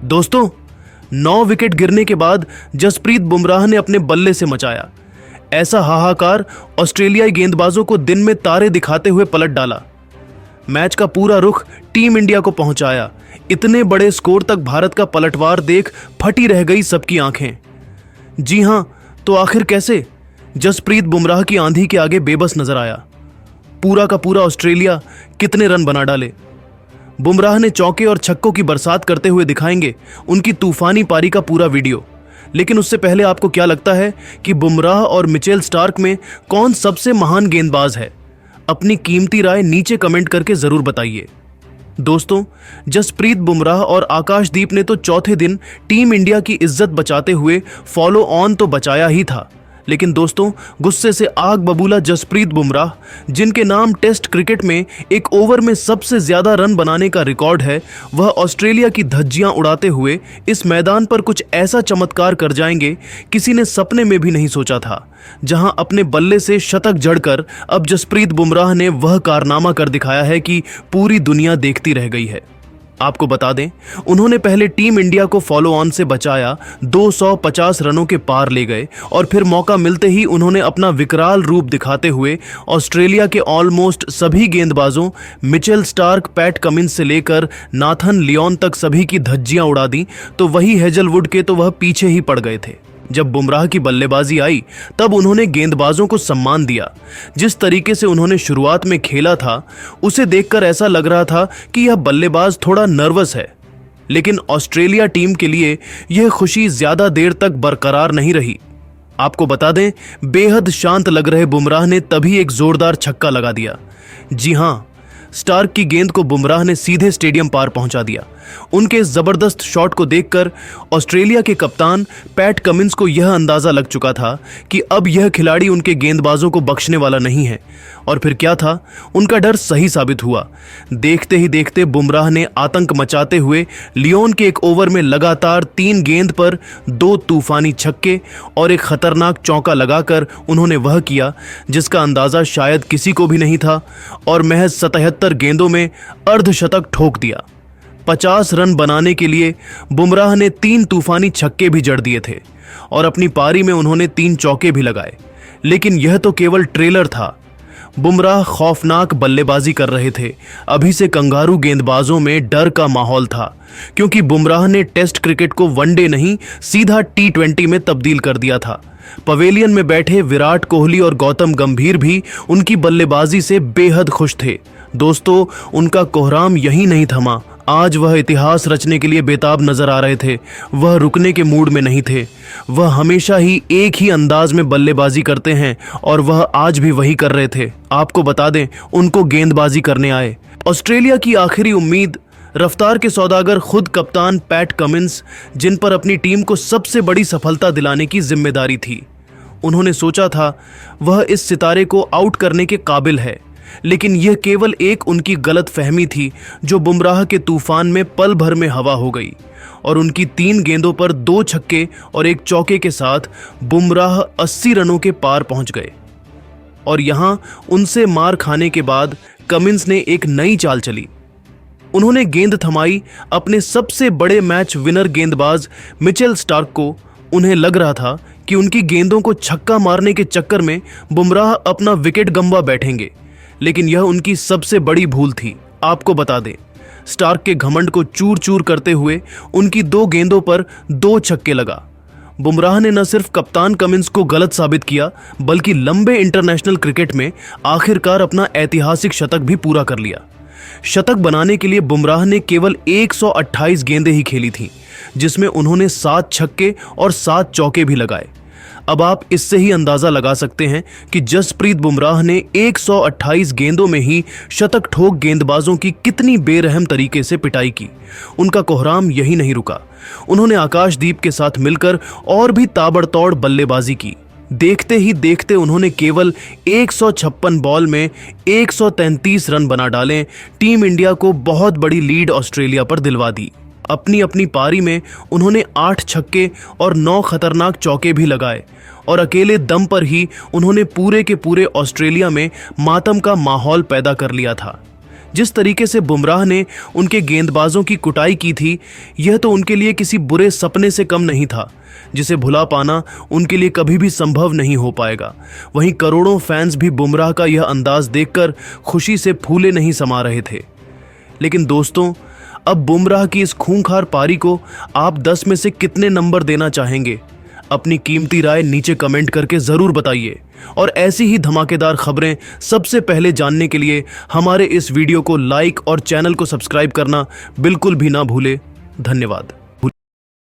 दोस्तों, 9 विकेट गिरने के बाद जसप्रीत बुमराह ने अपने बल्ले से मचाया ऐसा हाहाकार, ऑस्ट्रेलियाई गेंदबाजों को दिन में तारे दिखाते हुए पलट डाला। मैच का पूरा रुख टीम इंडिया को पहुंचाया। इतने बड़े स्कोर तक भारत का पलटवार देख फटी रह गई सबकी आंखें। जी हां, तो आखिर कैसे? जसप्रीत बुमराह की आंधी के आगे बेबस नजर आया। पूरा का पूरा ऑस्ट्रेलिया कितने रन बना डाले। बुमराह ने चौके और छक्कों की बरसात करते हुए दिखाएंगे उनकी तूफानी पारी का पूरा वीडियो। लेकिन उससे पहले आपको क्या लगता है कि बुमराह और मिचेल स्टार्क में कौन सबसे महान गेंदबाज है? अपनी कीमती राय नीचे कमेंट करके जरूर बताइए। दोस्तों, जसप्रीत बुमराह और आकाशदीप ने तो चौथे दिन टीम इंडिया की इज्जत बचाते हुए फॉलो ऑन तो बचाया ही था, लेकिन दोस्तों, गुस्से से आग बबूला जसप्रीत बुमराह, जिनके नाम टेस्ट क्रिकेट में एक ओवर में सबसे ज्यादा रन बनाने का रिकॉर्ड है, वह ऑस्ट्रेलिया की धज्जियां उड़ाते हुए इस मैदान पर कुछ ऐसा चमत्कार कर जाएंगे किसी ने सपने में भी नहीं सोचा था। जहां अपने बल्ले से शतक जड़कर अब जसप्रीत बुमराह ने वह कारनामा कर दिखाया है कि पूरी दुनिया देखती रह गई है। आपको बता दें, उन्होंने पहले टीम इंडिया को फॉलो ऑन से बचाया, 250 रनों के पार ले गए और फिर मौका मिलते ही उन्होंने अपना विकराल रूप दिखाते हुए ऑस्ट्रेलिया के ऑलमोस्ट सभी गेंदबाजों, मिचेल स्टार्क, पैट कमिंस से लेकर नाथन लियोन तक सभी की धज्जियां उड़ा दी। तो वही हेजलवुड के तो वह पीछे ही पड़ गए थे। जब बुमराह की बल्लेबाजी आई तब उन्होंने गेंदबाजों को सम्मान दिया। जिस तरीके से उन्होंने शुरुआत में खेला था उसे देखकर ऐसा लग रहा था कि यह बल्लेबाज थोड़ा नर्वस है। लेकिन ऑस्ट्रेलिया टीम के लिए यह खुशी ज्यादा देर तक बरकरार नहीं रही। आपको बता दें, बेहद शांत लग रहे बुमराह ने तभी एक जोरदार छक्का लगा दिया। जी हां, स्टार्क की गेंद को बुमराह ने सीधे स्टेडियम पार पहुंचा दिया। उनके इस जबरदस्त शॉट को देखकर ऑस्ट्रेलिया के कप्तान पैट कमिंस को यह अंदाजा लग चुका था कि अब यह खिलाड़ी उनके गेंदबाजों को बख्शने वाला नहीं है। और फिर क्या था, उनका डर सही साबित हुआ। देखते ही देखते बुमराह ने आतंक मचाते हुए लियोन के एक ओवर में लगातार 3 गेंद पर 2 तूफानी छक्के और एक खतरनाक चौका लगाकर उन्होंने वह किया जिसका अंदाजा शायद किसी को भी नहीं था, और महज 77 गेंदों में अर्धशतक ठोक दिया। 50 रन बनाने के लिए बुमराह ने 3 तूफानी छक्के भी जड़ दिए थे और अपनी पारी में उन्होंने 3 चौके भी लगाए। लेकिन यह तो केवल ट्रेलर था। बुमराह खौफनाक बल्लेबाजी कर रहे थे। अभी से कंगारू गेंदबाजों में डर का माहौल था, क्योंकि बुमराह ने टेस्ट क्रिकेट को वनडे नहीं सीधा T20 में तब्दील कर दिया था। पवेलियन में बैठे विराट कोहली और गौतम गंभीर भी उनकी बल्लेबाजी से बेहद खुश थे। दोस्तों, उनका कोहराम यही नहीं थमा। आज वह इतिहास रचने के लिए बेताब नजर आ रहे थे। वह रुकने के मूड में नहीं थे। वह हमेशा ही एक ही अंदाज में बल्लेबाजी करते हैं और वह आज भी वही कर रहे थे। आपको बता दें, उनको गेंदबाजी करने आए। ऑस्ट्रेलिया की आखिरी उम्मीद, रफ्तार के सौदागर खुद कप्तान पैट कमिंस, जिन पर अपनी टीम को सबसे बड़ी सफलता दिलाने की जिम्मेदारी थी। उन्होंने सोचा था वह इस सितारे को आउट करने के काबिल है, लेकिन यह केवल एक उनकी गलत फहमी थी जो बुमराह के तूफान में पल भर में हवा हो गई और उनकी 3 गेंदों पर 2 छक्के और 1 चौके के साथ बुमराह 80 रनों के पार पहुंच गए। और यहां उनसे मार खाने के बाद कमिंस ने एक नई चाल चली। उन्होंने गेंद थमाई अपने सबसे बड़े मैच विनर गेंदबाज मिचेल स्टार्क को। उन्हें लग रहा था कि उनकी गेंदों को छक्का मारने के चक्कर में बुमराह अपना विकेट गंवा बैठेंगे, लेकिन यह उनकी सबसे बड़ी भूल थी। आपको बता दें, स्टार्क के घमंड को चूर चूर करते हुए उनकी 2 गेंदों पर 2 छक्के लगा। बुमराह ने न सिर्फ कप्तान कमिंस को गलत साबित किया, बल्कि लंबे इंटरनेशनल क्रिकेट में आखिरकार अपना ऐतिहासिक शतक भी पूरा कर लिया। शतक बनाने के लिए बुमराह ने केवल 128 गेंदें ही खेली थीं, जिसमें उन्होंने 7 छक्के और 7 चौके भी लगाए। अब आप इससे ही अंदाजा लगा सकते हैं कि जसप्रीत बुमराह ने 128 गेंदों में ही शतक ठोक गेंदबाजों की कितनी बेरहम तरीके से पिटाई की। उनका कोहराम यही नहीं रुका। उन्होंने आकाशदीप के साथ मिलकर और भी ताबड़तोड़ बल्लेबाजी की। देखते ही देखते उन्होंने केवल 156 बॉल में 133 रन बना डाले। टीम इंडिया को बहुत बड़ी लीड ऑस्ट्रेलिया पर दिलवा दी। अपनी अपनी पारी में उन्होंने 8 छक्के और 9 खतरनाक चौके भी लगाए और अकेले दम पर ही उन्होंने पूरे के पूरे ऑस्ट्रेलिया में मातम का माहौल पैदा कर लिया था। जिस तरीके से बुमराह ने उनके गेंदबाजों की कुटाई की थी, यह तो उनके लिए किसी बुरे सपने से कम नहीं था, जिसे भुला पाना उनके लिए कभी भी संभव नहीं हो पाएगा। वहीं करोड़ों फैंस भी बुमराह का यह अंदाज देखकर खुशी से फूले नहीं समा रहे थे। लेकिन दोस्तों, अब बुमराह की इस खूंखार पारी को आप 10 में से कितने नंबर देना चाहेंगे? अपनी कीमती राय नीचे कमेंट करके जरूर बताइए और ऐसी ही धमाकेदार खबरें सबसे पहले जानने के लिए हमारे इस वीडियो को लाइक और चैनल को सब्सक्राइब करना बिल्कुल भी ना भूले। धन्यवाद।